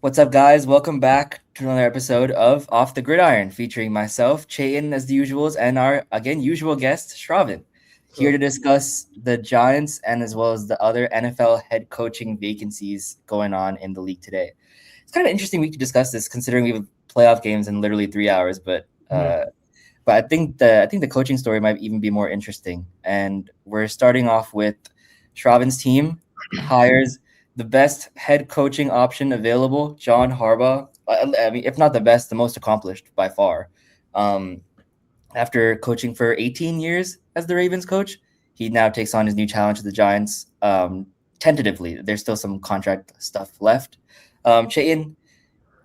What's up, guys? Welcome back to another episode of Off the Gridiron, featuring myself, Chetan, as the usuals, and our, again, usual guest, Shraavan, here to So discuss the Giants and as well as the other NFL head coaching vacancies going on in the league today. It's kind of interesting week to discuss this, considering we have playoff games in literally 3 hours, but I think the coaching story might even be more interesting. And we're starting off with Shraavan's team hires the best head coaching option available, John Harbaugh. I mean, if not the best, the most accomplished by far. Um, After coaching for 18 years as the Ravens coach, he now takes on his new challenge to the Giants. Tentatively, there's still some contract stuff left. Chetan,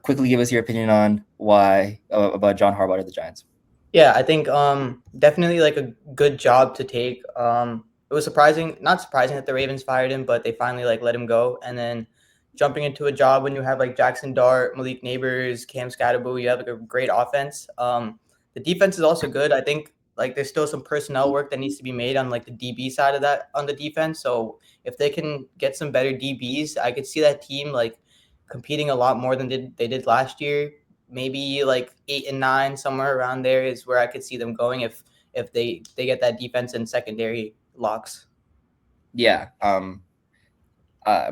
quickly give us your opinion on why about John Harbaugh to the Giants. yeah, I think definitely like a good job to take. It was surprising, not surprising that the Ravens fired him, but they finally like let him go. And then jumping into a job when you have like Jackson Dart, Malik Neighbors, Cam Scatterbo, you have like a great offense. The defense is also good. I think like there's still some personnel work that needs to be made on like the DB side of that on the defense. So if they can get some better DBs, I could see that team like competing a lot more than they did last year. Maybe like 8 and 9, somewhere around there is where I could see them going if they get that defense and secondary locks. Yeah.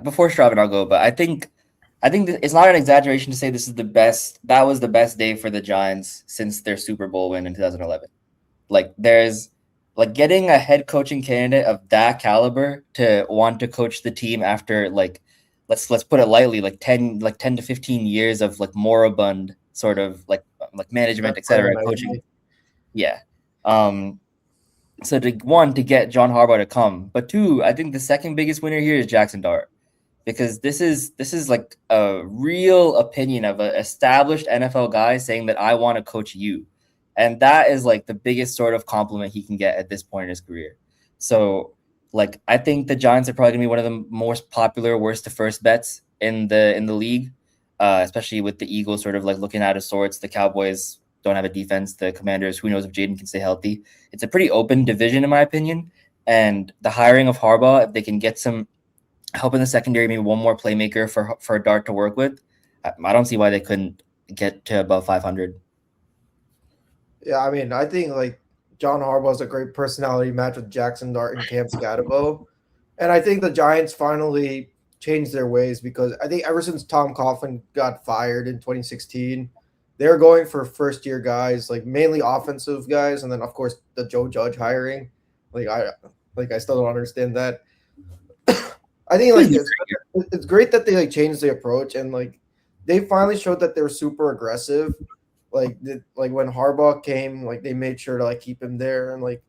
Before Shraavan, I'll go, but I think it's not an exaggeration to say this is the best. That was the best day for the Giants since their Super Bowl win in 2011. Like there's like getting a head coaching candidate of that caliber to want to coach the team after like let's put it lightly, like 10 to 15 years of like moribund sort of like management, Best player etc. coaching. management. Yeah. Um so to one to get John Harbaugh to come, but two, I think the second biggest winner here is Jackson Dart because this is like a real opinion of an established NFL guy saying that I want to coach you. And that is like the biggest sort of compliment he can get at this point in his career. So like I think the Giants are probably gonna be one of the most popular worst to first bets in the league. Especially with the Eagles sort of like looking out of sorts. The Cowboys don't have a defense. The Commanders, who knows if Jaden can stay healthy. It's a pretty open division in my opinion. And the hiring of Harbaugh, if they can get some help in the secondary, maybe one more playmaker for Dart to work with. I don't see why they couldn't get to above 500. Yeah, I mean, I think like John Harbaugh is a great personality match with Jackson Dart and Cam Scatterbo. And I think the Giants finally changed their ways because I think ever since Tom Coughlin got fired in 2016, they were going for first year guys, like mainly offensive guys, and then of course the Joe Judge hiring. Like I still don't understand that. I think like it's great that they like changed the approach and like they finally showed that they're super aggressive. Like when Harbaugh came, like they made sure to like keep him there and like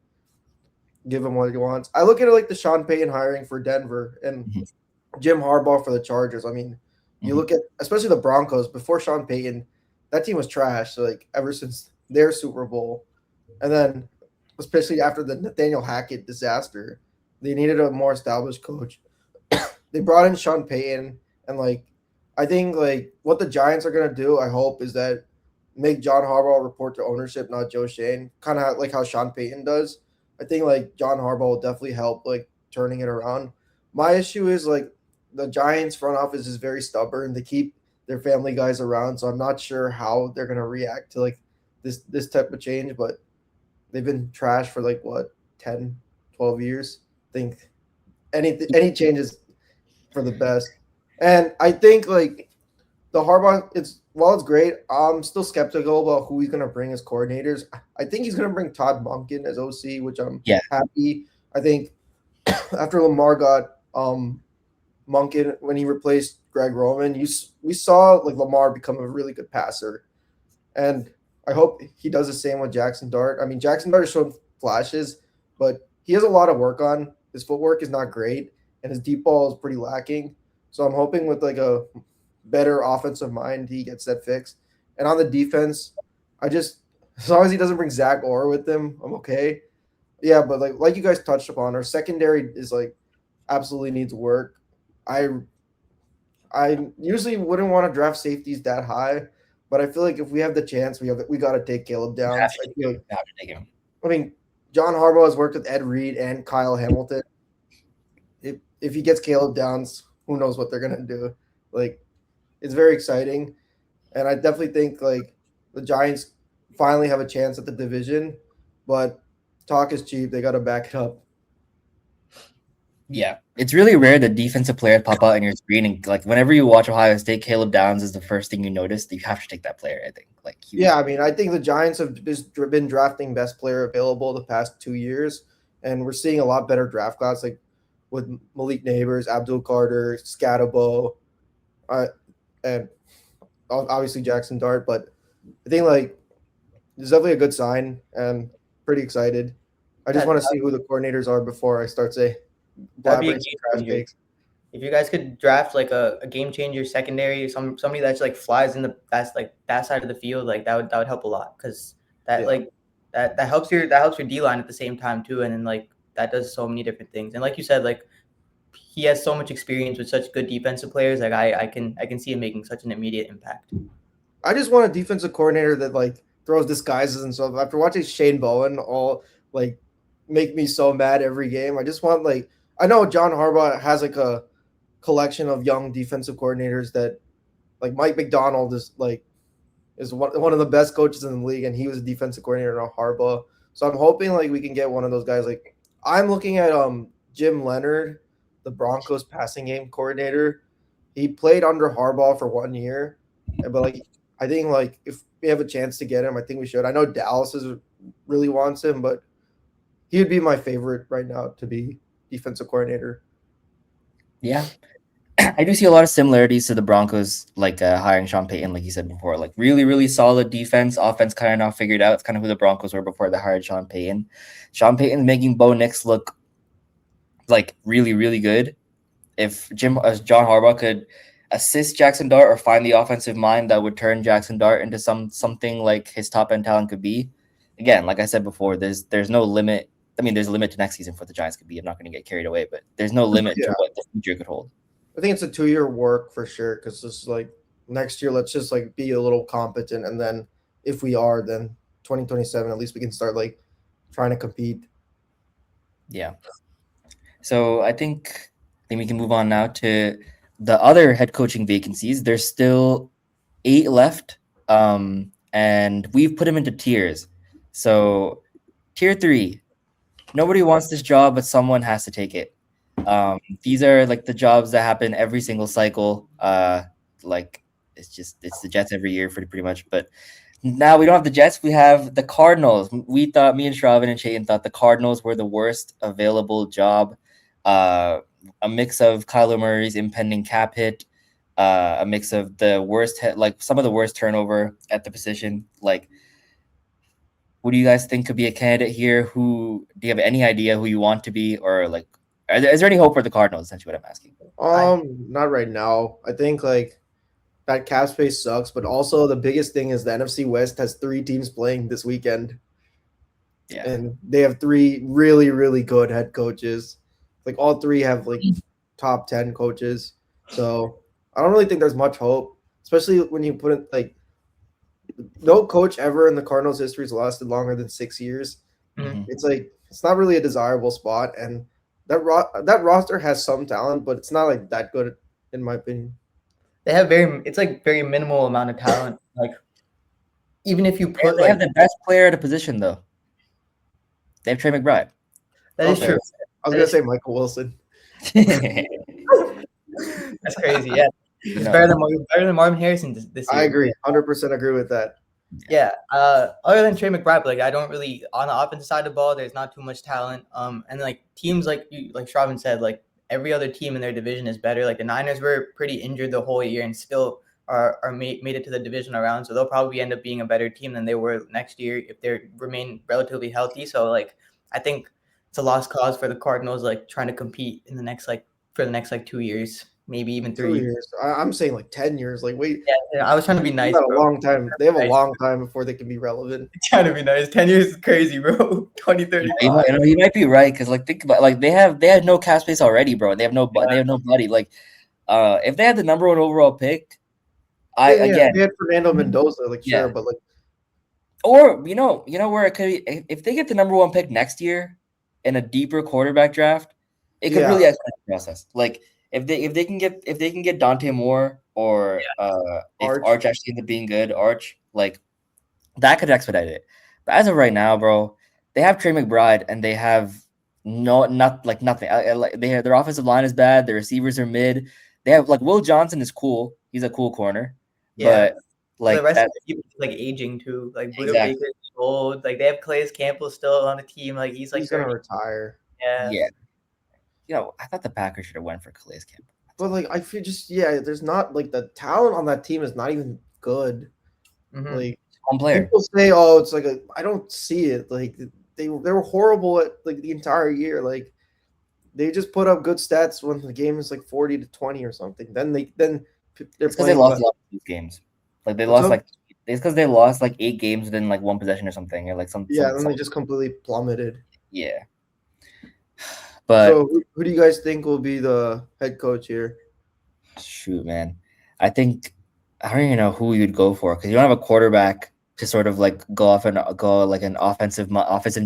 give him what he wants. I look at it like the Sean Payton hiring for Denver and Mhm. Jim Harbaugh for the Chargers. I mean, you Mhm. look at especially the Broncos before Sean Payton, that team was trash. So like ever since their Super Bowl, and then especially after the Nathaniel Hackett disaster, they needed a more established coach. They brought in Sean Payton, and like I think like what the Giants are gonna do, I hope, is that make John Harbaugh report to ownership, not Joe Shane, kind of like how Sean Payton does. I think like John Harbaugh will definitely help like turning it around. My issue is like the Giants front office is very stubborn. They keep their family guys around, so I'm not sure how they're gonna react to like this type of change. But they've been trash for like what 10, 12 years. I think any changes for the best. And I think like the Harbaugh, it's while it's great, I'm still skeptical about who he's gonna bring as coordinators. I think he's gonna bring Todd Monken as OC, which I'm Yeah. happy. I think after Lamar got Monken when he replaced Greg Roman, we saw like Lamar become a really good passer, and I hope he does the same with Jackson Dart. I mean, Jackson Dart has shown flashes, but he has a lot of work on. His footwork is not great, and his deep ball is pretty lacking. So I'm hoping with like a better offensive mind, he gets that fixed. And on the defense, I just as long as he doesn't bring Zach Orr with him, I'm okay. Yeah, but like you guys touched upon, our secondary is like absolutely needs work. I I usually wouldn't want to draft safeties that high, but I feel like if we have the chance, we got to take Caleb You have Downs. to, you have to take him. I mean, John Harbaugh has worked with Ed Reed and Kyle Hamilton. If he gets Caleb Downs, who knows what they're gonna do? Like it's very exciting, and I definitely think like the Giants finally have a chance at the division, but talk is cheap. They got to back it up. Yeah, it's really rare that defensive players pop out in your screen, and like whenever you watch Ohio State, Caleb Downs is the first thing you notice. You have to take that player. I think like Yeah, I mean, I think the Giants have just been drafting best player available the past 2 years, and we're seeing a lot better draft class, like with Malik Neighbors, Abdul Carter, Scatabo, uh, and obviously Jackson Dart. But I think like it's definitely a good sign, and pretty excited. I just That want to see who the coordinators are before I start that'd be a blabbering some game trash changer. takes. If you guys could draft like a game changer secondary, somebody that's like flies in that's like that side of the field, like that would help a lot because that Yeah. like that helps your D line at the same time too, and then like that does so many different things. And like you said, like he has so much experience with such good defensive players. Like I can see him making such an immediate impact. I just want a defensive coordinator that like throws disguises and stuff. After watching Shane Bowen all like make me so mad every game, I just want like I know John Harbaugh has like a collection of young defensive coordinators that like Mike McDonald is one of the best coaches in the league, and he was a defensive coordinator on Harbaugh. So I'm hoping like we can get one of those guys. Like I'm looking at Jim Leonard, the Broncos passing game coordinator. He played under Harbaugh for 1 year, but like I think like if we have a chance to get him, I think we should. I know Dallas really wants him, but he would be my favorite right now to be defensive coordinator. yeah. I do see a lot of similarities to the Broncos, like hiring Sean Payton, like you said before. Like really, really solid defense, offense kind of not figured out. It's kind of who the Broncos were before they hired Sean Payton. Sean Payton's making Bo Nix look like really, really good. If John Harbaugh could assist Jackson Dart or find the offensive mind that would turn Jackson Dart into something like his top end talent could be. Again, like I said before, there's no limit. I mean, there's a limit to next season for what the Giants could be. I'm not going to get carried away, but there's no limit Yeah, to what the future could hold. I think it's a 2 year work for sure because this is like next year. Let's just like be a little competent, and then if we are, then 2027 at least we can start like trying to compete. Yeah. So I think we can move on now to the other head coaching vacancies. There's still 8 left, and we've put them into tiers. So tier 3, nobody wants this job, but someone has to take it. These are like the jobs that happen every single cycle. Like it's the Jets every year pretty much. But now we don't have the Jets. We have the Cardinals. We thought, me and Shraavan and Chetan thought the Cardinals were the worst available job. A mix of Kyler Murray's impending cap hit, a mix of the worst, like some of the worst turnover at the position. Like, who do you guys think could be a candidate here? Who do you have any idea who you want to be, or like, is there any hope for the Cardinals? Essentially, what I'm asking. Not right now. I think like that cap space sucks, but also the biggest thing is the NFC West has 3 teams playing this weekend. Yeah, And they have 3 really, really good head coaches. Like all 3 have like top 10 coaches. So I don't really think there's much hope, especially when you put it like no coach ever in the Cardinals history has lasted longer than 6 years. Mhm. It's like it's not really a desirable spot, and that roster has some talent, but it's not like that good in my opinion. They have it's like very minimal amount of talent. Like even if you put They like have the best player at a position though. They have Trey McBride. that is Okay. true. I was gonna say Michael Wilson. That's crazy. Yeah, it's better than Marvin Harrison this year. I agree, 100% agree with that. Yeah. Other than Trey McBride, like I don't really on the offensive side of the ball. There's not too much talent. And like teams like Shraavan said, like every other team in their division is better. Like the Niners were pretty injured the whole year and still are made it to the divisional round, so they'll probably end up being a better team than they were next year if they remain relatively healthy. So like I think it's a lost cause for the Cardinals, like trying to compete in the next for the next 2 years, maybe even 3 2 years. I'm saying like 10 years. Like wait, Yeah, I was trying to be nice. got a Bro. long time. They have a Nice. long time before they can be relevant. Trying to be nice. 10 years is crazy, bro. 2035. You might be right because like think about like they have no cap space already, bro. They have nobody. Like, if they had the number 1 overall pick, again, they had Fernando Mendoza, like Yeah. sure, but like or you know where it could be if they get the number 1 pick next year in a deeper quarterback draft, it could Yeah. really expedite the process. Like if they can get Dante Moore or if Arch. Arch actually ends up being good, Arch like that could expedite it. But as of right now, bro, they have Trey McBride and they have nothing. Their offensive line is bad. Their receivers are mid. They have like Will Johnson is cool. He's a cool corner, Yeah. but The like rest of that the people like aging too. Like Buda exactly. Baker's old. Like they have Calais Campbell still on the team. Like he's like He's gonna 30. retire. Yeah. Yeah, you know, I thought the Packers should have went for Calais Campbell. But like I feel just there's not like the talent on that team is not even good. Mhm. Like One player. people say, oh, it's like I don't see it. Like they were horrible at like the entire year. Like they just put up good stats when the game is like 40-20 or something. Then they're It's because they playing lost well. a lot of these games. Like they What's lost up? like it's because they lost like 8 games within like one possession or something, or like Then they just completely plummeted. yeah. But So who do you guys think will be the head coach here? shoot, man, I think I don't even know who you'd go for because you don't have a quarterback to sort of like go like an offensive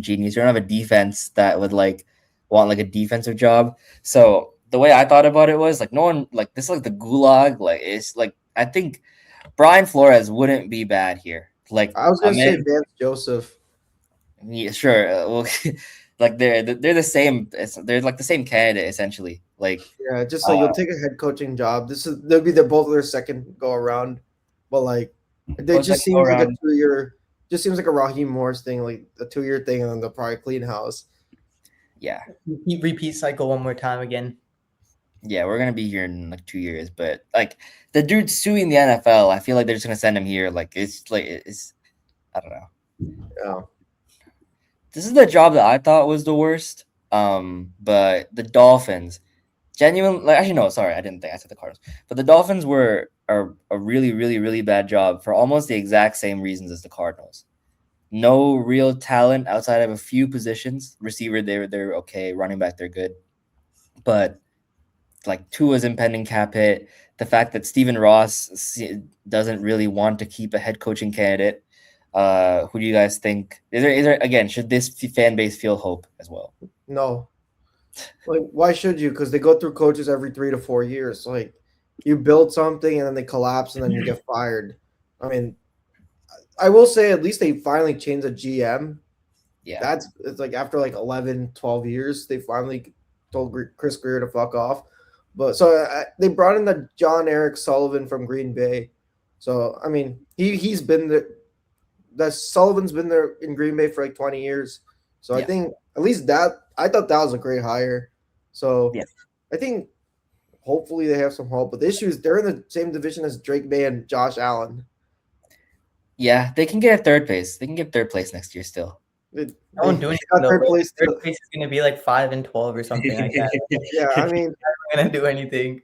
genius. You don't have a defense that would like want like a defensive job. So the way I thought about it was like no one like this is like the gulag. Like it's like I think Brian Flores wouldn't be bad here. Like I was gonna say Vance Joseph. yeah, sure. Well, like they're the same. They're like the same candidate essentially. Like Yeah, just like you'll take a head coaching job. They'll be both their second go around, but like it both just second go seems like a around. 2 year. Just seems like a Raheem Morris thing, like a 2 year thing, and then they'll probably clean house. Yeah, Repeat cycle one more time again. yeah, we're gonna be here in like 2 years, but like the dude suing the NFL, I feel like they're just gonna send him here. Like it's I don't know. Yeah. This is the job that I thought was the worst. But the Dolphins, genuine. Like actually, no, sorry, I didn't think I said the Cardinals, but the Dolphins were are a really, really, really bad job for almost the exact same reasons as the Cardinals. No real talent outside of a few positions. Receiver, they're okay. Running back, they're good, but like Tua's impending cap hit. The fact that Stephen Ross doesn't really want to keep a head coaching candidate. Who do you guys think? Is there again? Should this fan base feel hope as well? No. Like, why should you? Because they go through coaches every 3 to 4 years. Like, you build something and then they collapse and then you get fired. I mean, I will say at least they finally changed the GM. Yeah, It's like after like 11, 12 years, they finally told Chris Greer to fuck off. But so they brought in the John Eric Sullivan from Green Bay. So I mean, he's been there. That Sullivan's been there in Green Bay for like 20 years. So I Yeah. think at least I thought that was a great hire. So Yeah. I think hopefully they have some hope. But the issue is they're in the same division as Drake May and Josh Allen. yeah, they can get a third place. They can get third place next year still. I won't do anything. got Though, third bro. place. Third place is gonna be like 5-12 or something like that. Yeah, I mean, I'm gonna do anything.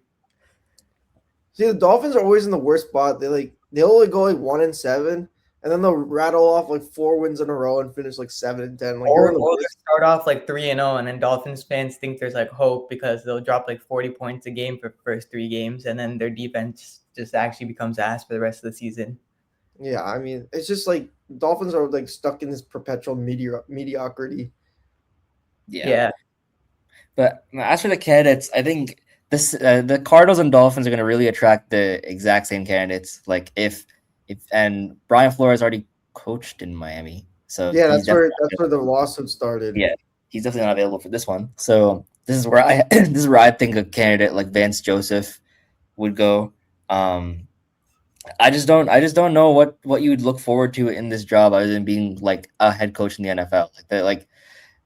see, the Dolphins are always in the worst spot. They'll only go like 1-7, and then they'll rattle off like 4 wins in a row and finish like 7-10. Like Or they start off like 3-0, and then Dolphins fans think there's like hope because they'll drop like 40 points a game for the first 3 games, and then their defense just actually becomes ass for the rest of the season. yeah, I mean, it's just like Dolphins are like stuck in this perpetual mediocrity. Yeah. But as for the candidates, I think the Cardinals and Dolphins are going to really attract the exact same candidates. Like if and Brian Flores already coached in Miami, so Yeah, he's that's where the lawsuit started. yeah, he's definitely not available for this one. So this is where I this is where I think a candidate like Vance Joseph would go. I just don't know what you would look forward to in this job other than being like a head coach in the NFL. Like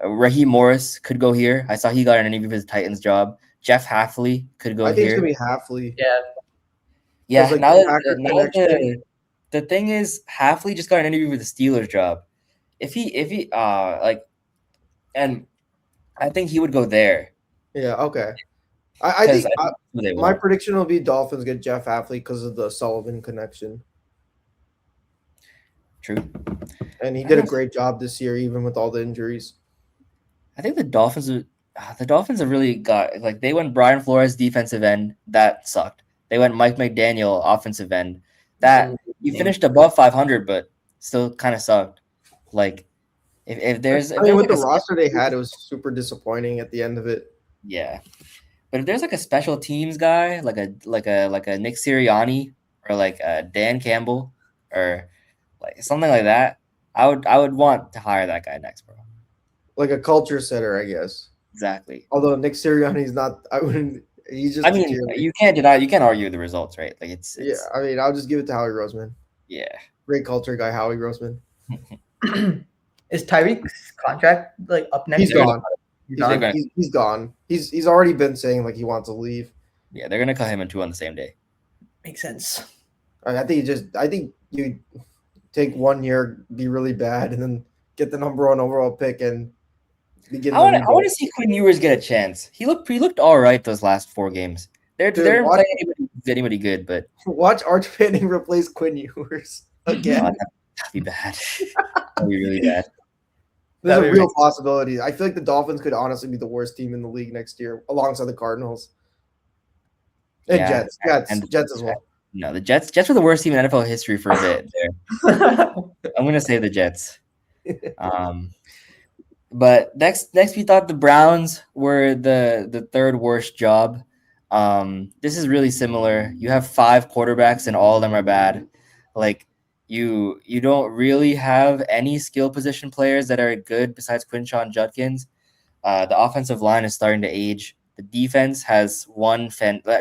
Raheem Morris could go here. I saw he got an interview for his Titans job. Jeff Hafley could go I think here. it's gonna be Hafley. Yeah. Yeah, like, now the that, Packer now that connection. the thing is, Hafley just got an interview with the Steelers job. If he like, and I think he would go there. Yeah, okay. I think they my want. prediction will be Dolphins get Jeff Hafley because of the Sullivan connection. True. And he did a great job this year, even with all the injuries. I think the Dolphins have really got like they went Brian Flores defensive end that sucked. They went Mike McDaniel offensive end that he finished above 500, but still kind of sucked. Like if there's I mean, with like the roster they had, it was super disappointing at the end of it. yeah, But if there's like a special teams guy, like a Nick Sirianni or like a Dan Campbell or like something like that, I would want to hire that guy next, bro. Like a culture setter, I guess. Exactly. Although Nick Sirianni's not, I wouldn't. He's just I a mean, cheerleader. you can't argue the results, right? Like it's Yeah, I mean, I'll just give it to Howie Roseman. yeah. Great culture guy, Howie Roseman. Is Tyreek's contract like up next He's year? gone. He's They're gone? gonna- He's gone. He's already been saying like he wants to leave. Yeah, they're gonna cut him and two on the same day. Makes sense. I think you take 1 year, be really bad, and then get the number 1 overall pick and begin. I want to see Quinn Ewers get a chance. He looked all right those last 4 games. They're playing anybody good, but watch Arch Manning replace Quinn Ewers again. that'd be bad. That'd be really bad. There's a real possibility. I feel like the Dolphins could honestly be the worst team in the league next year, alongside the Cardinals and Jets as well. No, the Jets were the worst team in NFL history for a bit. I'm gonna say the Jets. But next we thought the Browns were the third worst job. This is really similar. You have 5 quarterbacks and all of them are bad. Like you don't really have any skill position players that are good besides Quinshon Judkins. The offensive line is starting to age. The defense has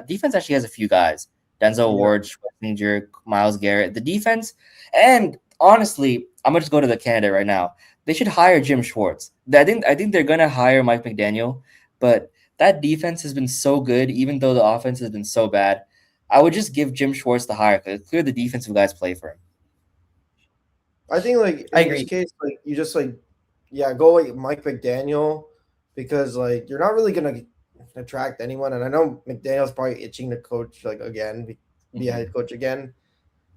defense actually has a few guys. Denzel Ward, Schwarzenegger, Myles Garrett. The defense, and honestly, I'm gonna just go to the candidate right now. They should hire Jim Schwartz. I think they're gonna hire Mike McDaniel, but that defense has been so good, even though the offense has been so bad. I would just give Jim Schwartz the hire because clear the defensive guys play for him. I think like in this case, like you just go like Mike McDaniel because like you're not really gonna attract anyone, and I know McDaniel's probably itching to coach like again, be a head coach again.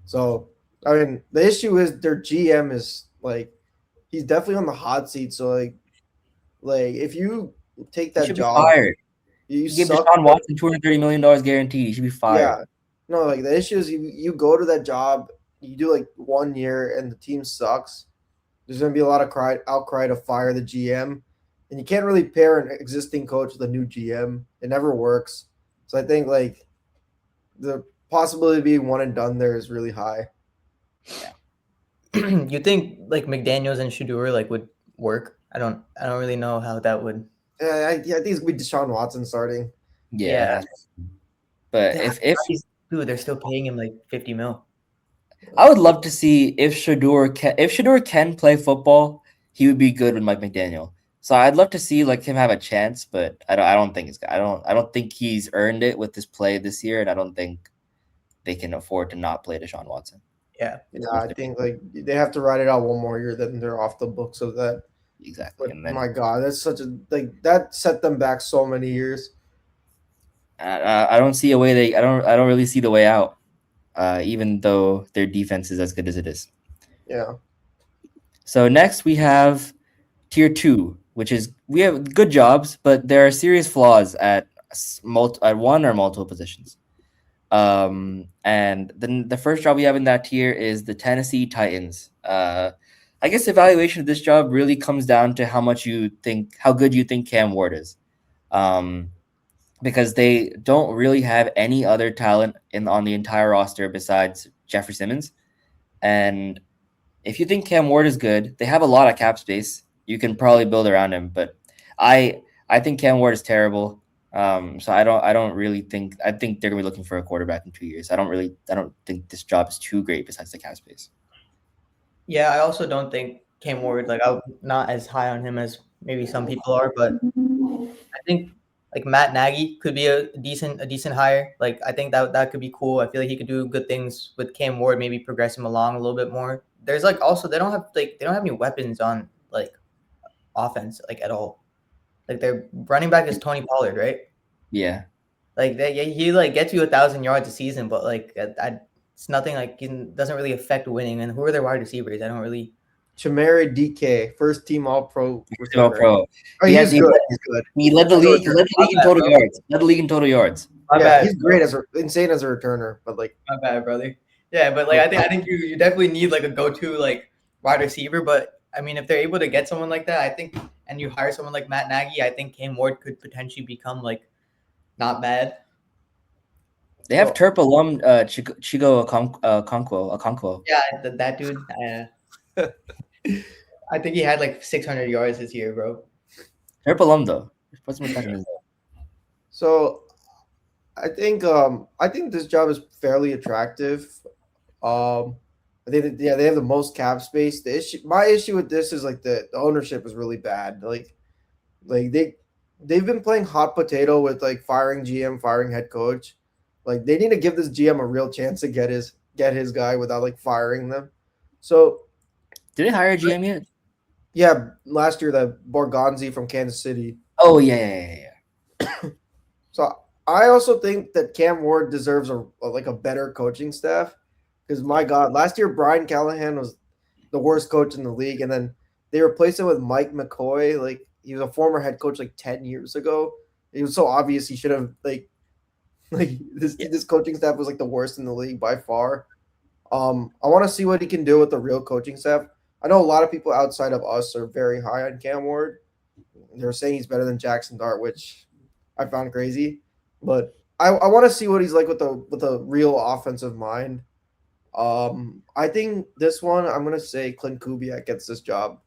So I mean, the issue is their GM is like he's definitely on the hot seat. So like if you take that job, fired. You give Deshaun Watson $230 million guaranteed. He should be fired. Yeah, no, like the issue is you go to that job, you do like 1 year, and the team sucks. There's gonna be a lot of outcry to fire the GM. And you can't really pair an existing coach with a new GM. It never works. So I think like the possibility of being one and done there is really high. Yeah. You think like McDaniels and Shador like would work? I don't really know how that would. I think it's gonna be Deshaun Watson starting. Yeah. But if dude, they're still paying him like $50 million. I would love to see if Shador can play football, he would be good with Mike McDaniel. So I'd love to see like him have a chance, but I don't think he's earned it with this play this year, and I don't think they can afford to not play Deshaun Watson. Yeah, I think like they have to ride it out 1 more year, then they're off the books of that. Exactly. But, my God, that's such a that set them back so many years. I don't see a way I don't really see the way out, even though their defense is as good as it is. Yeah. So next we have tier 2, which is we have good jobs, but there are serious flaws at one or multiple positions. And then the first job we have in that tier is the Tennessee Titans. I guess the evaluation of this job really comes down to how good you think Cam Ward is. Because they don't really have any other talent on the entire roster besides Jeffrey Simmons. And if you think Cam Ward is good, they have a lot of cap space. You can probably build around him, but I think Cam Ward is terrible. So I think they're gonna be looking for a quarterback in 2 years. I don't think this job is too great besides the cap space. Yeah, I also don't think Cam Ward, like I'm not as high on him as maybe some people are, but I think like Matt Nagy could be a decent hire. Like I think that could be cool. I feel like he could do good things with Cam Ward, maybe progress him along a little bit more. There's like also they don't have any weapons on like offense like at all. Like their running back is Tony Pollard, right? Yeah. Like he like gets you 1,000 yards a season, but like it's nothing like it doesn't really affect winning. And who are their wide receivers? I don't really. Chamari DK, first team All-Pro. All-Pro. Oh, he's good. He's good. He led the league. He led the league in total yards. Led the league in total yards. My bad. He's great insane as a returner, but like. My bad, brother. Yeah, but like I think you definitely need like a go-to like wide receiver. But I mean, if they're able to get someone like that, I think, and you hire someone like Matt Nagy, I think Cam Ward could potentially become like not bad. They have So Terp alum Chigo Okonkwo. Yeah, that dude. I think he had like 600 yards this year, bro. Terp alum though. Put some respect on his name. so I think this job is fairly attractive. I think that, yeah, they have the most cap space. My issue with this is like the ownership is really bad. Like they've been playing hot potato with like firing GM, firing head coach. Like they need to give this GM a real chance to get his guy without like firing them. So Did they hire a GM yet? yeah, last year the Borgonzi from Kansas City. Oh yeah. So I also think that Cam Ward deserves a better coaching staff because my God, last year Brian Callahan was the worst coach in the league, and then they replaced him with Mike McCoy. Like he was a former head coach like 10 years ago. It was so obvious he should have like Yeah. this coaching staff was like the worst in the league by far. I want to see what he can do with the real coaching staff. I know a lot of people outside of us are very high on Cam Ward. They're saying he's better than Jackson Dart, which I found crazy. But I want to see what he's like with the real offensive mind. I think this one I'm gonna say Clint Kubiak gets this job.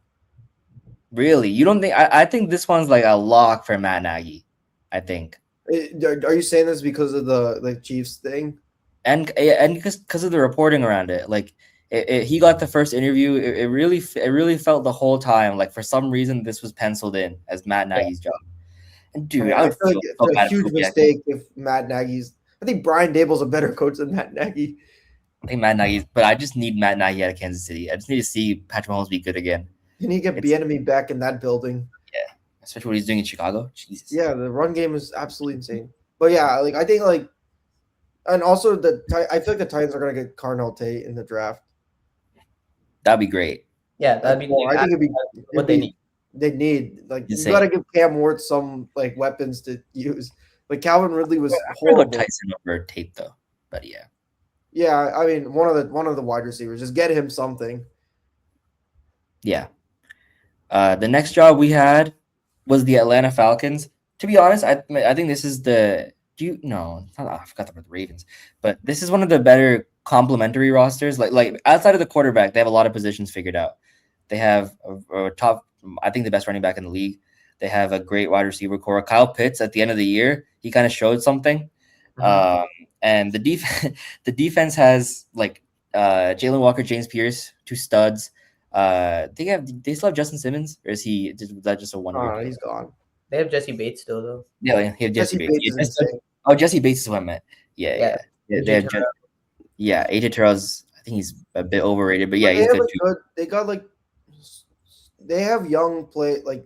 Really? You don't think? I think this one's like a lock for Matt Nagy. I think, Are you saying this because of the Chiefs thing? and because of the reporting around it, like he got the first interview. It really felt the whole time like for some reason this was penciled in as Matt Yeah. Nagy's job. And I dude, mean, I I would feel like feel so it's a bad if huge Kubiak. mistake if Matt Nagy's. I think Brian Dable's a better coach than Matt Nagy. I think Matt Nagy, but I just need Matt Nagy out of Kansas City. I just need to see Patrick Mahomes be good again. Can you get It's Bieniemy back in that building? especially what he's doing in Chicago. Jesus. Yeah, the run game is absolutely insane. But yeah, like I think like, and also I feel like the Titans are gonna get Carnell Tate in the draft. That'd be great. Yeah, that'd be Well, I think what they need. They need like you Insane. got to give Cam Ward some like weapons to use. Like Calvin Ridley was I'm gonna horrible. go Tyson over Tape though, but yeah. Yeah, I mean one of the wide receivers, just get him something. Yeah. The next job we had was the Atlanta Falcons. To be honest, I think this is the I forgot about the Ravens, but this is one of the better complementary rosters. Like outside of the quarterback, they have a lot of positions figured out. They have a top, I think, the best running back in the league. They have a great wide receiver core. Kyle Pitts at the end of the year, he kind of showed something. And the defense has like Jalen Walker, James Pierce, two studs. They still have Justin Simmons, or is that just a 1 year? He's gone. They have Jesse Bates still though. Yeah, he have Jesse Bates. is insane. Oh, Jesse Bates is what I meant. Yeah. They have AJ Terrell's. I think he's a bit overrated, but yeah, he's good too. They got like they have young play like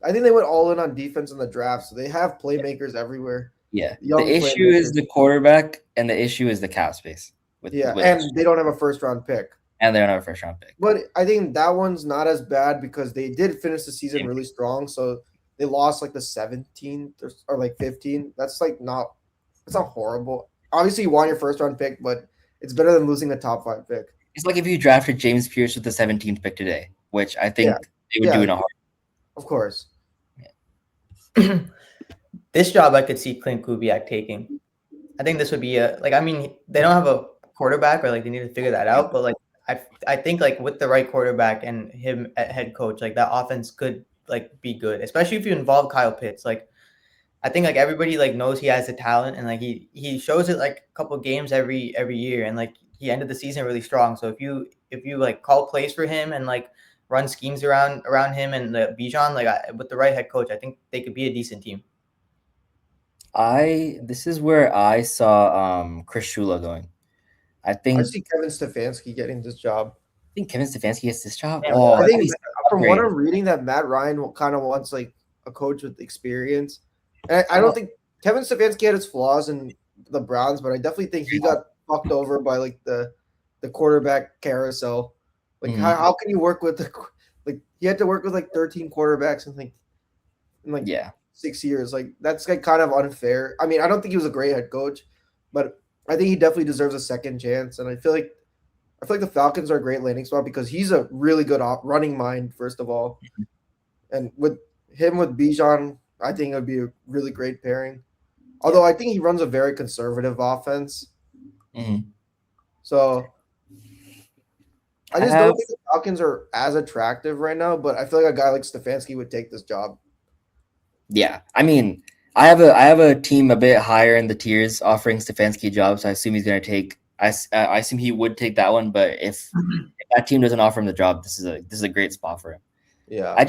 I think they went all in on defense in the draft, so they have playmakers everywhere. Yeah, Young the issue is the quarterback, and the issue is the cap space. And they don't have a first round pick. And they don't have a first round pick. But I think that one's not as bad because they did finish the season really strong. So they lost like the 17th or like 15. That's like not horrible. Obviously, you want your first round pick, but it's better than losing a top 5 pick. It's like if you drafted James Pierce with the 17th pick today, which I think they would do in a heartbeat. Of course. Yeah. This job I could see Clint Kubiak taking. I think this would be they don't have a quarterback or like they need to figure that out, but like I think like with the right quarterback and him at head coach, like that offense could like be good, especially if you involve Kyle Pitts. Like I think like everybody like knows he has the talent and like he shows it like a couple games every year, and like he ended the season really strong. So if you like call plays for him and like run schemes around him and Bijan, like with the right head coach, I think they could be a decent team. This is where I saw Chris Shula going. I see Kevin Stefanski getting this job. I think Kevin Stefanski gets this job. Yeah, I think from what I'm reading, that Matt Ryan kind of wants like a coach with experience. And I don't think Kevin Stefanski had his flaws in the Browns, but I definitely think he got fucked over by like the quarterback carousel. Like how can you work with he had to work with like 13 quarterbacks in 6 years. Like that's like kind of unfair. I mean, I don't think he was a great head coach, but I think he definitely deserves a second chance. And I feel like the Falcons are a great landing spot because he's a really good running mind, first of all. And with Bijan, I think it would be a really great pairing. Although I think he runs a very conservative offense. Mhm. So I I just don't have think the Falcons are as attractive right now, but I feel like a guy like Stefanski would take this job. Yeah, I mean, I have a team a bit higher in the tiers offering Stefanski jobs. I assume he's gonna take. I assume he would take that one. But if that team doesn't offer him the job, this is a great spot for him. Yeah. I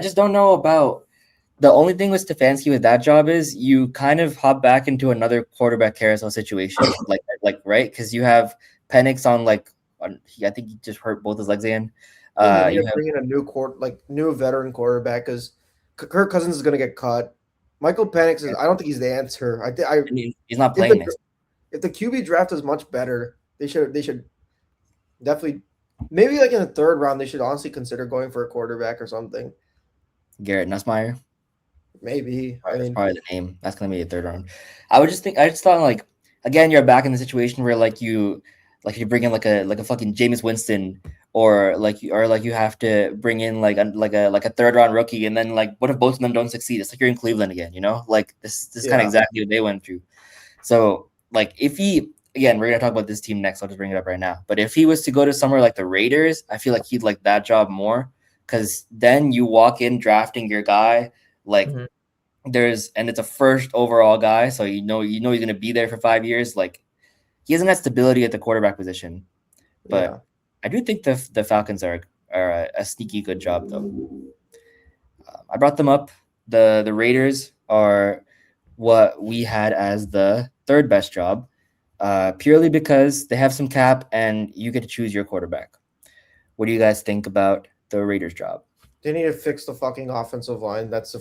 just don't know about the only thing with Stefanski with that job is you kind of hop back into another quarterback carousel situation, like right because you have Penix on I think he just hurt both his legs again. I think they need You to have bring in a new veteran quarterback because Kirk Cousins is going to get cut. Michael Penix is. I don't think he's the answer. and he's not If playing the next. if the QB draft is much better, they should definitely maybe like in the third round they should honestly consider going for a quarterback or something. Garrett Nussmeier. Maybe. I That's mean, probably the name. That's gonna be a third round. I just thought like again you're back in the situation where you bring in like a fucking Jameis Winston or you have to bring in like a third round rookie and then like what if both of them don't succeed? It's like you're in Cleveland again, you know? Like this is kind of yeah. exactly what they went through. So like if he again we're gonna talk about this team next, I'll just bring it up right now. But if he was to go to somewhere like the Raiders, I feel like he'd like that job more because then you walk in drafting your guy like Mhm. and it's a first overall guy, so you know he's gonna be there for 5 years. Like he hasn't had stability at the quarterback position, but Yeah. I do think the Falcons are a sneaky good job though. I brought them up. The Raiders are what we had as the third best job, purely because they have some cap and you get to choose your quarterback. What do you guys think about the Raiders job? They need to fix the fucking offensive line. That's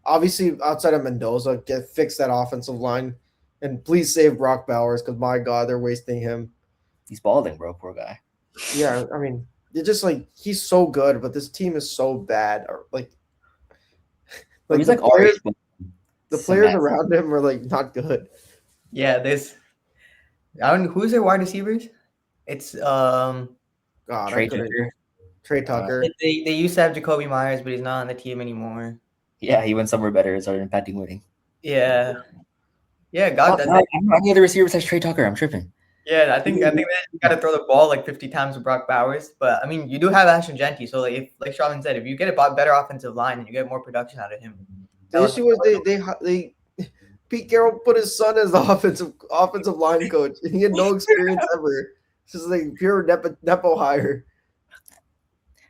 obviously outside of Mendoza. Fix that offensive line, and please save Brock Bowers because my God, they're wasting him. He's balding, bro. Poor guy. Yeah, I mean, it's just like he's so good, but this team is so bad. Or Bro, like he's like our age, but the players cement. around him are like not good. Yeah, I don't who's their wide receivers? It's God, I Trey couldn't. Tucker. Trey Uh, Tucker. they used to have Jacoby Myers, but he's not on the team anymore. yeah, he went somewhere better. It started impacting winning. Yeah. Yeah, Oh, God, no, I don't know any other receiver besides Trey Tucker. I'm tripping. yeah, I think they got to throw the ball like 50 times with Brock Bowers, but I mean, you do have Ashton Genty, so like Shraavan said, if you get a better offensive line and you get more production out of him, The issue is they Pete Carroll put his son as the offensive line coach, and he had no experience ever. It's just like pure nepo hire.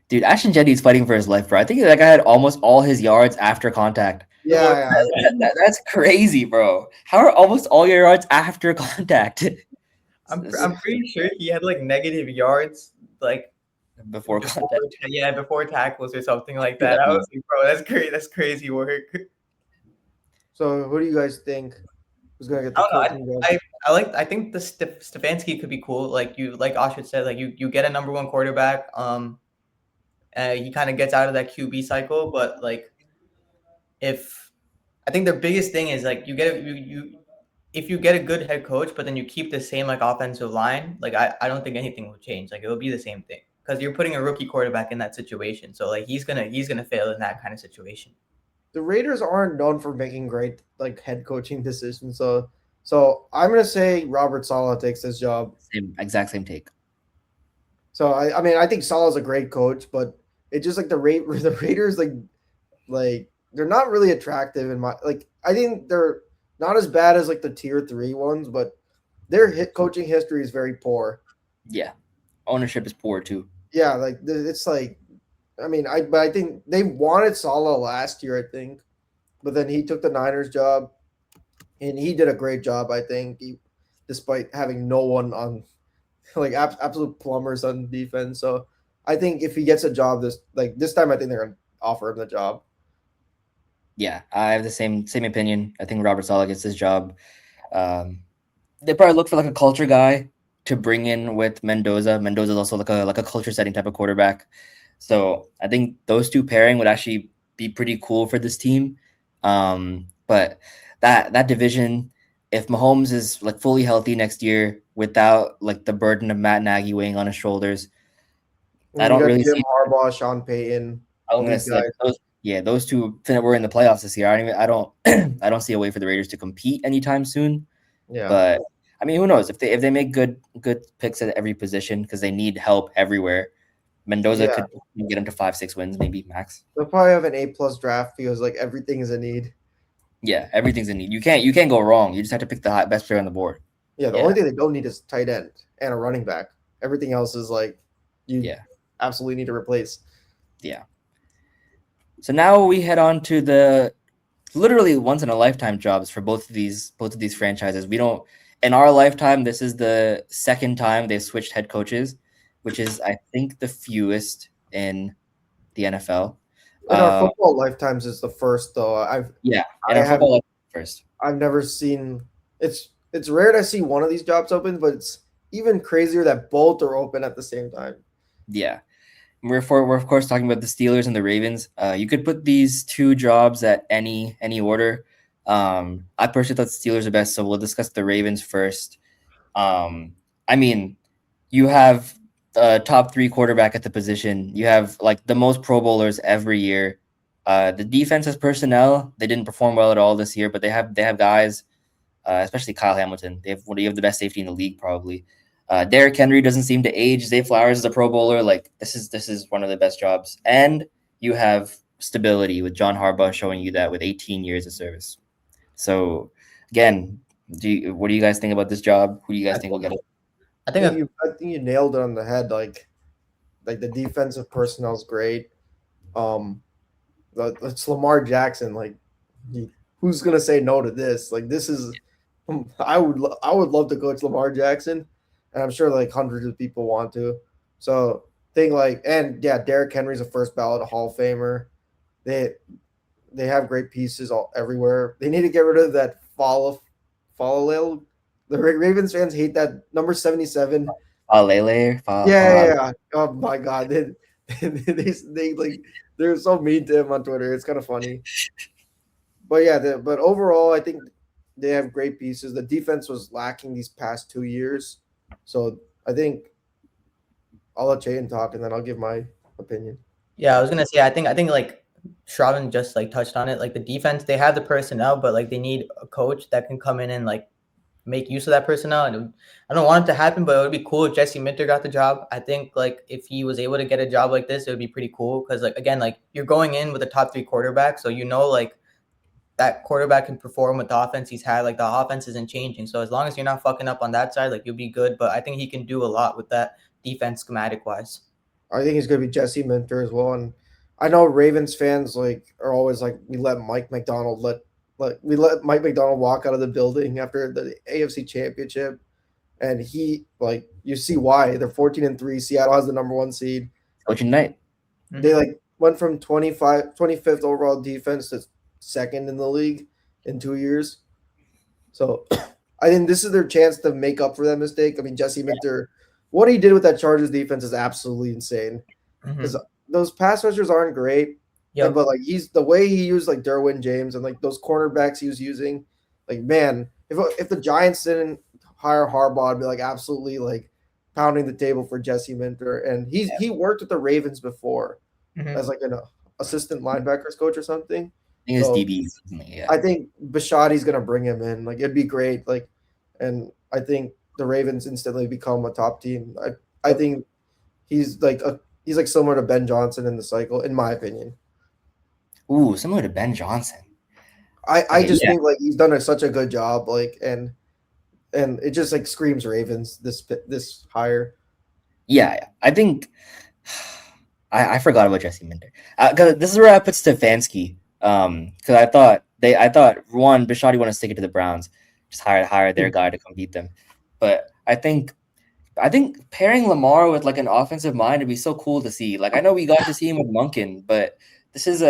Dude, Ashton Jetty's fighting for his life, bro. I think that guy had almost all his yards after contact. Yeah, That's crazy, bro. How are almost all your yards after contact? I'm pretty sure he had like negative yards like Before contact. before tackles or something like that. I was like, bro, that's crazy work. So who do you guys think is gonna get I the don't know. coaching job? I think the Stefanski could be cool. Like Aashrith said, like you get a number one quarterback. He kind of gets out of that QB cycle, but like if I think the biggest thing is like you if you get a good head coach, but then you keep the same like offensive line, like I don't think anything will change. Like it will be the same thing because you're putting a rookie quarterback in that situation. So like he's gonna fail in that kind of situation. The Raiders aren't known for making great like head coaching decisions. So I'm gonna say Robert Saleh takes this job. Exact same take. So I mean I think Saleh's a great coach, but it's just like the Raiders like they're not really attractive in my like I think they're not as bad as like the tier 3 ones, but their coaching history is very poor. Yeah. Ownership is poor too. Yeah, like it's like I mean I think they wanted Saleh last year I think, but then he took the Niners job and he did a great job I think despite having no one on like absolute plumbers on defense. So I think if he gets a job this time I think they're gonna offer him the job. Yeah, I have the same opinion. I think Robert Saleh gets his job. They probably look for like a culture guy to bring in with Mendoza. Mendoza is also like a culture setting type of quarterback. So I think those two pairing would actually be pretty cool for this team. But that division, if Mahomes is like fully healthy next year without like the burden of Matt Nagy weighing on his shoulders, I You don't got really Jim see. Harbaugh, Sean Payton, I'm all gonna these say guys. Yeah, those two were in the playoffs this year. I don't I don't see a way for the Raiders to compete anytime soon. Yeah. But I mean, who knows if they make good picks at every position because they need help everywhere. Mendoza Yeah. could get them to 5-6 wins, maybe max. They'll probably have an A+ draft because like everything is a need. Yeah, everything's a need. You can't go wrong. You just have to pick the best player on the board. Yeah, the Yeah. only thing they don't need is tight end and a running back. Everything else is like you Yeah. absolutely need to replace. Yeah. So now we head on to the literally once in a lifetime jobs for both of these franchises. We don't in our lifetime, this is the second time they've switched head coaches, which is I think the fewest in the NFL. In our football lifetimes is the first though. In our football life first. I've never seen it's rare to see one of these jobs open, but it's even crazier that both are open at the same time. Yeah. We're of course talking about the Steelers and the Ravens. You could put these two jobs at any order. I personally thought the Steelers are best, so we'll discuss the Ravens first. I mean, you have the top 3 quarterback at the position. You have like the most Pro Bowlers every year. The defense has personnel. They didn't perform well at all this year, but they have guys, especially Kyle Hamilton. You have the best safety in the league probably. Derrick Henry doesn't seem to age. Zay Flowers is a Pro Bowler. Like this is one of the best jobs, and you have stability with John Harbaugh showing you that with 18 years of service. So, again, what do you guys think about this job? Who do you guys think will get it? I think I think you nailed it on the head. Like the defensive personnel is great. It's Lamar Jackson. Like, who's gonna say no to this? Like, this is. I would love to coach Lamar Jackson, and I'm sure like hundreds of people want to. So Derrick Henry's a first ballot Hall of Famer. They have great pieces everywhere. They need to get rid of that Falale. The Ravens fans hate that number 77. Lele. Yeah. Oh my god, they like they're so mean to him on Twitter. It's kind of funny. But but overall, I think they have great pieces. The defense was lacking these past 2 years, so I think I'll let Chetan talk and then I'll give my opinion. Yeah, I was gonna say I think like Shraavan just like touched on it. Like the defense, they have the personnel, but like they need a coach that can come in and like make use of that personnel. And I don't want it to happen, but it would be cool if Jesse Minter got the job. I think like if he was able to get a job like this, it would be pretty cool because like again, like you're going in with a top 3 quarterback, so like that quarterback can perform with the offense he's had. Like the offense isn't changing, so as long as you're not fucking up on that side, like you'll be good. But I think he can do a lot with that defense schematic wise. I think he's going to be Jesse Minter as well. And I know Ravens fans like are always like we let Mike McDonald walk out of the building after the AFC Championship, and he like you see why they're 14-3. Seattle has the number 1 seed. Coaching night. They like went from 25th overall defense to 2nd in the league in 2 years. So I think this is their chance to make up for that mistake. I mean, Jesse Minter, what he did with that Chargers defense is absolutely insane. Because those pass rushers aren't great. Yeah, but like the way he used like Derwin James and like those cornerbacks he was using, like man, if the Giants didn't hire Harbaugh, I'd be like absolutely like pounding the table for Jesse Minter. And he worked with the Ravens before as like an assistant linebackers coach or something. I think it's DBs. Yeah. I think Bisciotti's gonna bring him in. Like it'd be great. Like, and I think the Ravens instantly become a top team. I think he's like similar to Ben Johnson in the cycle, in my opinion. Ooh, similar to Ben Johnson. I just think like he's done such a good job. Like and it just like screams Ravens this hire. Yeah, I think I forgot about Jesse Minter. Because this is where I put Stefanski. Because I thought one Bisciotti want to stick it to the Browns, just hire their guy to come beat them. But I think pairing Lamar with like an offensive mind would be so cool to see. Like I know we got to see him with Monken, but this is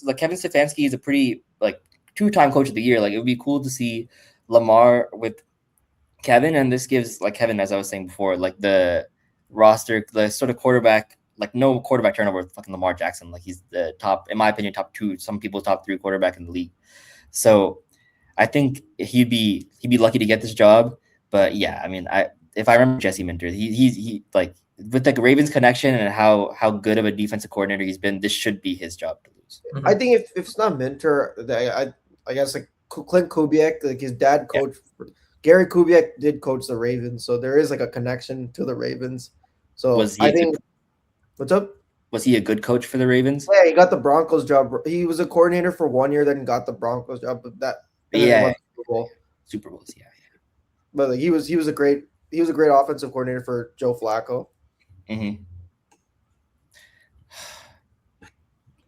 like Kevin Stefanski is a pretty like 2-time coach of the year. Like it would be cool to see Lamar with Kevin, and this gives like Kevin, as I was saying before, like the roster, the sort of quarterback. Like no quarterback turnover with fucking Lamar Jackson. Like he's the top, in my opinion, top 2, some people's top 3 quarterback in the league. So I think he'd be lucky to get this job. But yeah, I mean, if I remember Jesse Minter, he like with the Ravens connection and how good of a defensive coordinator he's been, this should be his job to lose. Champs. Mhm. I think if it's not Minter, I guess like Clint Kubiak, like his dad Yeah. coached. Gary Kubiak did coach the Ravens, so there is like a connection to the Ravens. So Was he I a good, think what's up? was he a good coach for the Ravens? Yeah, he got the Broncos job. He was a coordinator for 1 year, then got the Broncos job, but and then they Yeah, won the Super Bowl. Super Bowls. Yeah. But like he was a great offensive coordinator for Joe Flacco. Mm-hmm.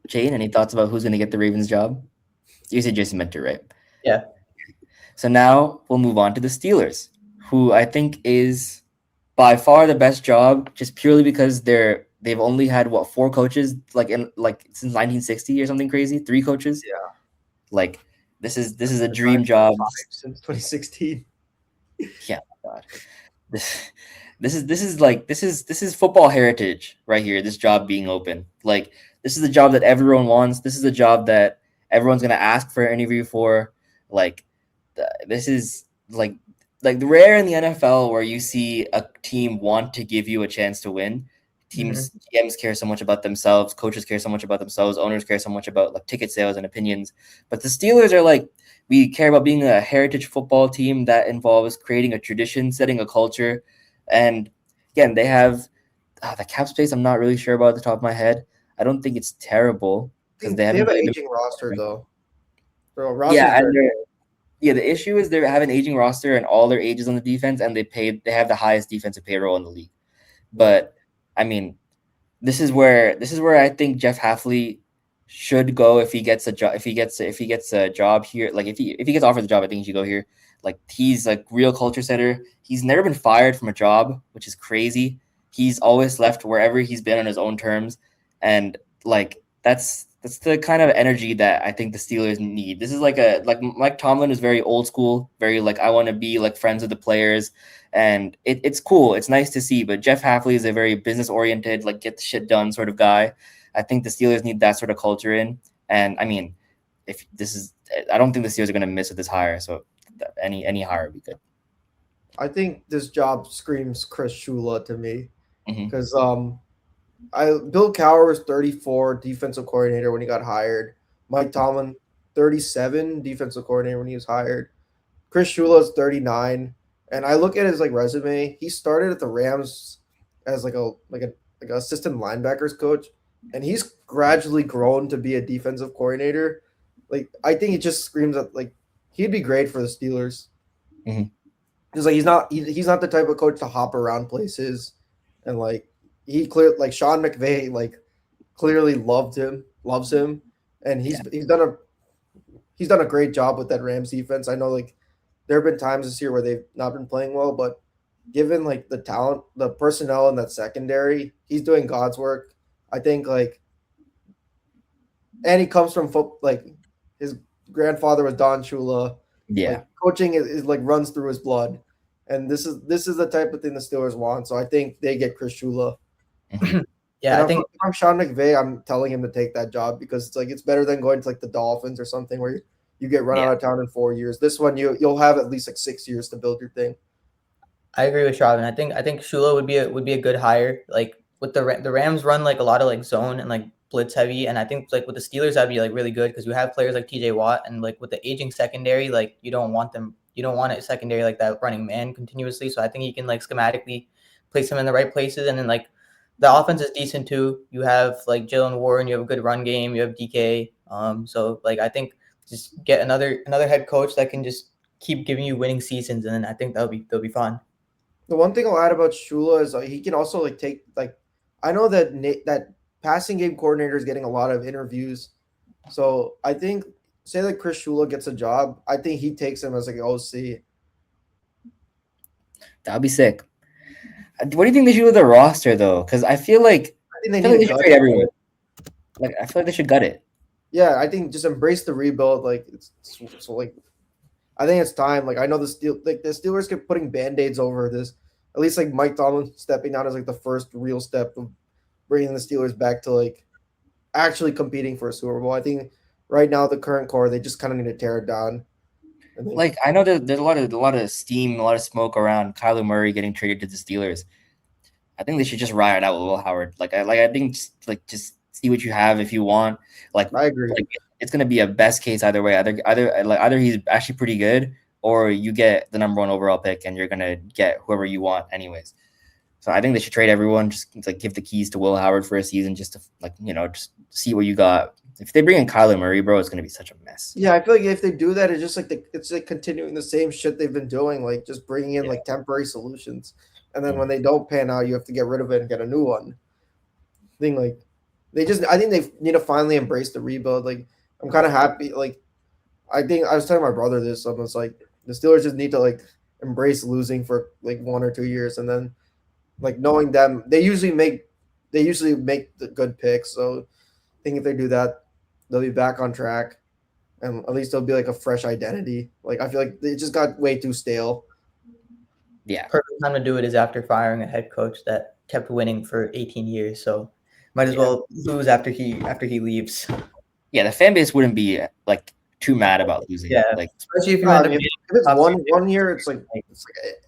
Jane, any thoughts about who's going to get the Ravens job? You said Jason Minter, right? Yeah. So now we'll move on to the Steelers, who I think is by far the best job, just purely because they've only had what 4 coaches since 1960 or something crazy, 3 coaches. Yeah. Like this is a The dream time job. 5 since 2016. Yeah, God. This this is football heritage right here. This job being open, like this is the job that everyone wants. This is the job that everyone's gonna ask for an interview for. Like, this is like the rare in the NFL where you see a team want to give you a chance to win. Teams GMs care so much about themselves, coaches care so much about themselves, owners care so much about like ticket sales and opinions. But the Steelers are like, we care about being a heritage football team that involves creating a tradition, setting a culture. And again, they have the cap space. I'm not really sure about the top of my head. I don't think it's terrible because they They haven't have an really aging roster though. Bro, yeah, roster's and very the issue is they have an aging roster and all their ages on the defense, and they have the highest defensive payroll in the league. But I mean, this is where I think Jeff Hafley should go if he gets a job. If he gets a job here, like if he gets offered the job, I think he should go here. Like he's a real culture setter. He's never been fired from a job, which is crazy. He's always left wherever he's been on his own terms, and like that's the kind of energy that I think the Steelers need. This is like Mike Tomlin is very old school, very like I want to be like friends with the players, and it's cool. It's nice to see. But Jeff Hafley is a very business oriented, like get the shit done sort of guy. I think the Steelers need that sort of culture in. And I mean, I don't think the Steelers are going to miss with this hire. So any hire would be good. I think this job screams Chris Shula to me Mhm. because Bill Cowher was 34 defensive coordinator when he got hired. Mike Tomlin 37 defensive coordinator when he was hired. Chris Shula is 39, and I look at his like resume. He started at the Rams as like an assistant linebackers coach, and he's gradually grown to be a defensive coordinator. Like I think it just screams that like he'd be great for the Steelers. Mhm. Because like he's not the type of coach to hop around places, and like like Sean McVay like clearly loves him, and he's done a great job with that Rams defense. I know like there have been times this year where they've not been playing well, but given like the talent, the personnel in that secondary, he's doing God's work. I think like, and he comes from like his grandfather was Don Shula. Yeah. Like coaching is like runs through his blood, and this is the type of thing the Steelers want. So I think they get Chris Shula. Mhm. Yeah, And I think if I'm Sean McVay, I'm telling him to take that job because it's better than going to like the Dolphins or something where you get run Yeah. out of town in 4 years. This one you'll have at least like 6 years to build your thing. I agree with Shraavan. I think Shula would be a good hire. Like with the Rams run like a lot of like zone and like blitz heavy, and I think like with the Steelers that'd be like really good because you have players like T.J. Watt, and like with the aging secondary, like you don't want a secondary like that running man continuously. So I think he can like schematically place them in the right places, and then like the offense is decent too. You have like Jalen Warren, you have a good run game, you have DK. So like I think just get another head coach that can just keep giving you winning seasons, and then I think they'll be fun. The one thing I'll add about Shula is he can also like take like I know that that passing game coordinator is getting a lot of interviews, so I think say like Chris Shula gets a job, I think he takes him as like an OC. That'd be sick. What do you think they should do with the roster though? Because I feel like I think they they need to should gut trade it. everyone. Like I feel like they should gut it. Yeah, I think just embrace the rebuild. Like it's so like I think it's time. Like I know the Steelers keep putting band-aids over this. At least like Mike Tomlin stepping down is like the first real step of bringing the Steelers back to like actually competing for a Super Bowl. I think right now the current core they just kind of need to tear it down. Like I know there's a lot of steam, a lot of smoke around Kyler Murray getting traded to the Steelers. I think they should just ride it out with Will Howard. I think just see what you have if you want. Like, I agree. like it's gonna be a best case either way. Either he's actually pretty good, or you get the number 1 overall pick and you're gonna get whoever you want anyways. So I think they should trade everyone. Just like give the keys to Will Howard for a season, just to just see what you got. If they bring in Kyler Murray, bro, it's gonna be such a mess. Yeah, I feel like if they do that, it's just like it's like continuing the same shit they've been doing, like just bringing in like temporary solutions, and then when they don't pan out, you have to get rid of it and get a new one. I think they need to finally embrace the rebuild. Like, I'm kind of happy. Like, I think I was telling my brother this. I was like, the Steelers just need to like embrace losing for like 1 or 2 years, and then like knowing them, they usually make the good picks. So I think if they do that, they'll be back on track, and at least there'll be like a fresh identity. Like, I feel like they just got way too stale. Yeah, Perfect time to do it is after firing a head coach that kept winning for 18 years. So might as well lose after he leaves. Yeah, the fan base wouldn't be like too mad about losing. Yeah, like especially if you I end up mean, getting if it's top one year, it's like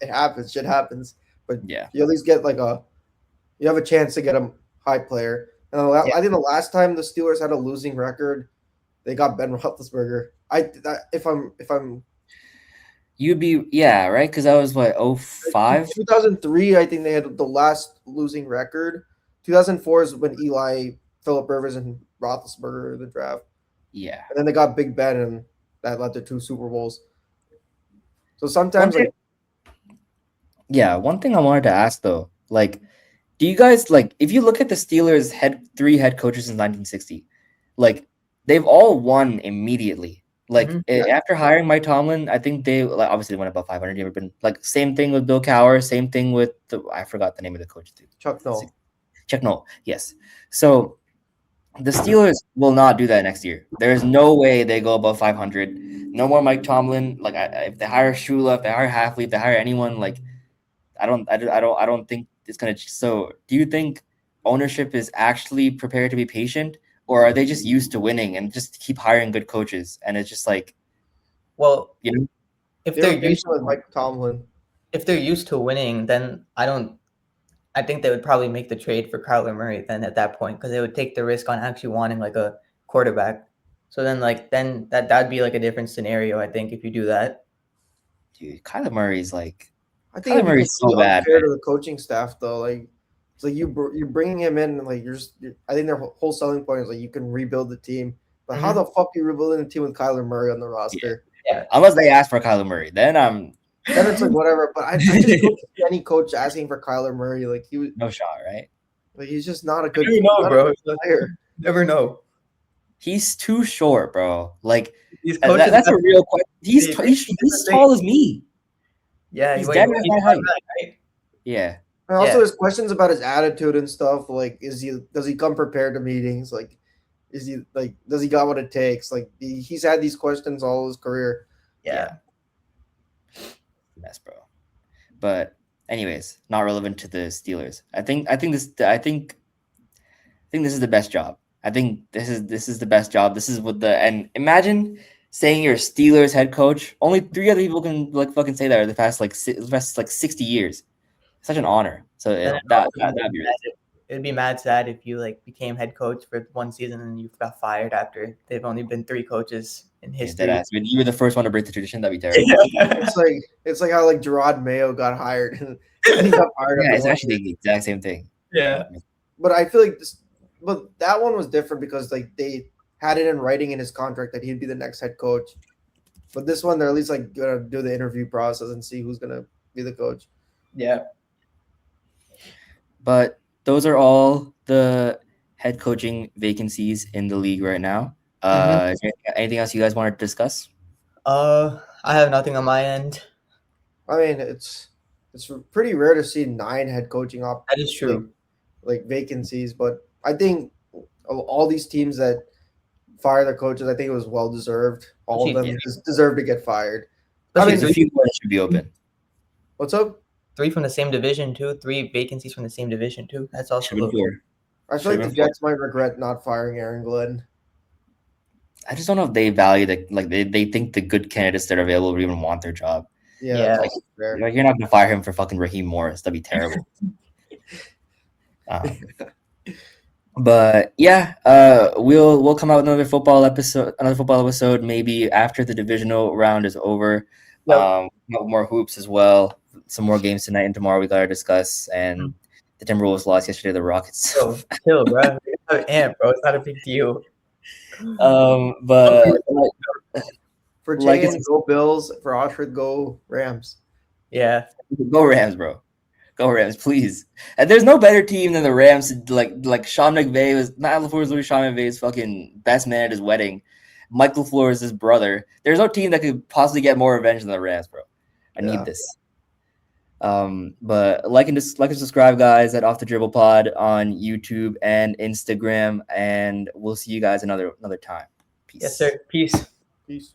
it happens, shit happens. But yeah, you at least get you have a chance to get a high player. And I think the last time the Steelers had a losing record, they got Ben Roethlisberger. If I'm you'd be right, because that was what 05? 2003, I think they had the last losing record. 2004 is when Eli, Phillip Rivers, and Roethlisberger in the draft. Yeah, And then they got Big Ben, and that led to 2 Super Bowls. So sometimes, like, one thing I wanted to ask though, like, do you guys like if you look at the Steelers' 3 head coaches since 1960, like they've all won immediately. Like after hiring Mike Tomlin, I think they obviously went above 500. Never been like same thing with Bill Cowher, same thing with I forgot the name of the coach too. Chuck Noll. Chuck Noll, yes. So the Steelers will not do that next year. There is no way they go above 500. No more Mike Tomlin. Like if they hire Shula, if they hire Halfley, if they hire anyone, like I don't think it's gonna. So do you think ownership is actually prepared to be patient, or are they just used to winning and just keep hiring good coaches? And it's just like, well, if they're used to Mike Tomlin, if they're used to winning, then I think they would probably make the trade for Kyler Murray then at that point, because they would take the risk on actually wanting like a quarterback. So then that'd be like a different scenario, I think, if you do that. Dude, Kyler Murray's like, I think Kyler Murray's so bad. Unfair to the coaching staff though, like it's like you're bringing him in, and like I think their whole selling point is like you can rebuild the team, but how the fuck are you rebuilding the team with Kyler Murray on the roster? Yeah. Unless they ask for Kyler Murray, then it's like whatever. But I just don't see any coach asking for Kyler Murray. Like he was no shot, right? Like he's just not a good. Bro. Player. Never know. He's too short, bro. Like that's a real question. He's tall as me. Yeah, he's dead at my height. Right? Yeah. And also, there's questions about his attitude and stuff. Like, does he come prepared to meetings? Like, does he got what it takes? Like, he's had these questions all his career. Yeah. Mess, bro. But anyways, not relevant to the Steelers. I think this is the best job. I think this is the best job. This is and imagine saying you're a Steelers head coach. Only 3 other people can like fucking say that in the past 60 years. Such an honor. So that'd be really it'd be mad sad if you like became head coach for 1 season and you got fired after they've only been 3 coaches in history. Yeah, you were the first one to break the tradition. That'd be terrible. It's like how like Gerard Mayo got hired and he got fired. Yeah, it's actually the exact same thing. Yeah, but I feel like but that one was different because like they had it in writing in his contract that he'd be the next head coach. But this one, they're at least like gonna do the interview process and see who's gonna be the coach. Yeah. But those are all the head coaching vacancies in the league right now. Is there anything else you guys want to discuss? I have nothing on my end. I mean, it's pretty rare to see 9 head coaching That is true. Like vacancies, but I think all these teams that fire their coaches, I think it was well deserved. All of them deserve to get fired. I mean, a few more should be open. What's up? 3 from the same division too. 3 vacancies from the same division too. That's also I feel like the Jets might regret not firing Aaron Glenn. I just don't know if they value they think the good candidates that are available would even want their job. Yeah. Like you're not gonna fire him for fucking Raheem Morris. That'd be terrible. But yeah, we'll come out with another football episode maybe after the divisional round is over. Yep. More hoops as well. Some more games tonight and tomorrow we gotta discuss. And the Timberwolves lost yesterday to the Rockets. Bro, chill, bro. Bro. It's not a big deal. But For like Chetan, go Bills. For Aashrith, go Rams. Yeah. go Rams, bro. Go Rams, please. And there's no better team than the Rams. Like Sean McVay was Matt LaFleur was Sean McVay's fucking best man at his wedding. Michael LaFleur is his brother. There's no team that could possibly get more revenge than the Rams, bro. I need this. But like and subscribe, guys, at Off the Dribble Pod on YouTube and Instagram, and we'll see you guys another time. Peace. Yes, sir. Peace. Peace.